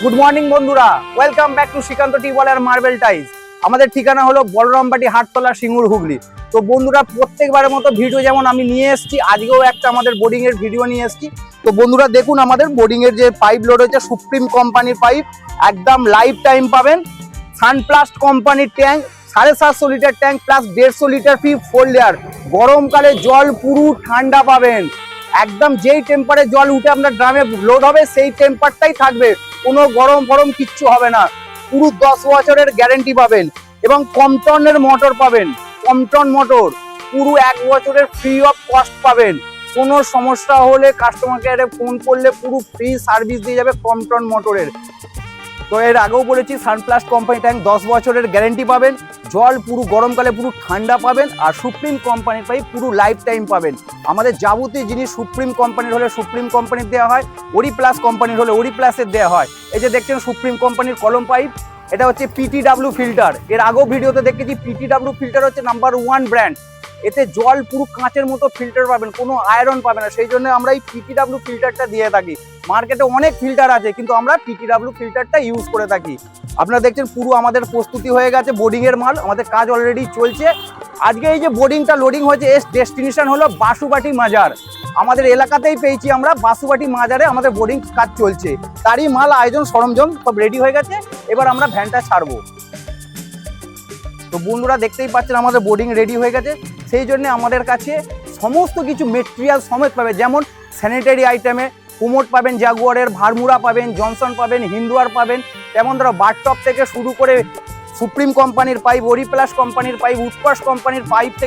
Good morning বন্ধুরা, welcome back to Srikanth tubewell আর marble tiles. আমাদের ঠিকানা হলো বলরামবাটি, হাটতলা, সিঙ্গুর, হুগলি। তো বন্ধুরা, প্রত্যেকবারের মতো ভিডিও যেমন আমি নিয়ে এসেছি, আজকেও একটা আমাদের বোর্ডিং এর ভিডিও নিয়ে এসেছি। তো বন্ধুরা দেখুন, আমাদের বোর্ডিং এর যে পাইপ লোড হয়েছে সুপ্রিম কোম্পানির পাইপ, একদম লাইফ টাইম পাবেন। সানপ্লাস্ট কোম্পানির tank, 750 litre tank plus 150 litre ফি 4 লেয়ার। গরমকালে জল পুরো ঠান্ডা পাবেন, একদম যেই টেম্পারে জল উঠে আপনার ড্রামে লোড হবে সেই টেম্পারটাই থাকবে, কোনো গরম ফরম কিচ্ছু হবে না। পুরো 10 বছরের গ্যারেন্টি পাবেন এবং কমটনের মোটর পাবেন। কমটন মোটর পুরো 1 বছরের ফ্রি অফ কস্ট পাবেন। কোনো সমস্যা হলে কাস্টমার কেয়ারে ফোন করলে পুরো ফ্রি সার্ভিস দিয়ে যাবে কমটন মোটরের। তো এর আগেও বলেছি, সানপ্লাস্ট কোম্পানি ট্যাঙ্ক 10 বছরের গ্যারেন্টি পাবেন, জল পুরো গরমকালে পুরো ঠান্ডা পাবেন, আর সুপ্রিম কোম্পানির পাইপ পুরো লাইফ টাইম পাবেন। আমাদের যাবতীয় জিনিস সুপ্রিম কোম্পানির হলে সুপ্রিম কোম্পানির দেওয়া হয়, ওরি প্লাস কোম্পানির হলে ওরি প্লাসের দেওয়া হয়। এই যে দেখছেন সুপ্রিম কোম্পানির কলম পাইপ, এটা হচ্ছে PTW ফিল্টার। এর আগেও ভিডিওতে দেখেছি, PTW ফিল্টার হচ্ছে নাম্বার 1 ব্র্যান্ড। এতে জল পুরো কাঁচের মতো ফিল্টার পাবেন, কোনো আয়রন পাবে না। সেই জন্য আমরা এই PTW ফিল্টারটা দিয়ে থাকি। মার্কেটে অনেক ফিল্টার আছে, কিন্তু আমরা PTW ফিল্টারটা ইউজ করে থাকি। আপনারা দেখছেন পুরো আমাদের প্রস্তুতি হয়ে গেছে বোর্ডিং এর মাল, আমাদের কাজ অলরেডি চলছে। আজকে এই যে বোর্ডিংটা লোডিং হয়েছে, এর ডেস্টিনেশন হলো বাসুবাটি মাজার। আমাদের এলাকাতেই পেয়েছি আমরা, বাসুবাটি মাজারে আমাদের বোর্ডিং কাজ চলছে। তারই মাল, আয়োজন, সরঞ্জাম সব রেডি হয়ে গেছে। এবার আমরা ভ্যানটা ছাড়বো। তো বন্ধুরা দেখতেই পাচ্ছেন আমাদের বোর্ডিং রেডি হয়ে গেছে। সেই জন্য আমাদের কাছে সমস্ত কিছু মেটেরিয়াল সমেত পাবে, যেমন স্যানিটারি আইটেমে কুমোট পাবেন, জাগুয়ারের, ভারমুরা পাবেন, জনসন পাবেন, হিন্দুয়ার পাবেন। তেমন ধরো বাথটব থেকে শুরু করে সুপ্রিম কোম্পানির পাইপ, ওরি প্লাস কোম্পানির পাইপ, উৎকর্ষ কোম্পানির পাইপ থেকে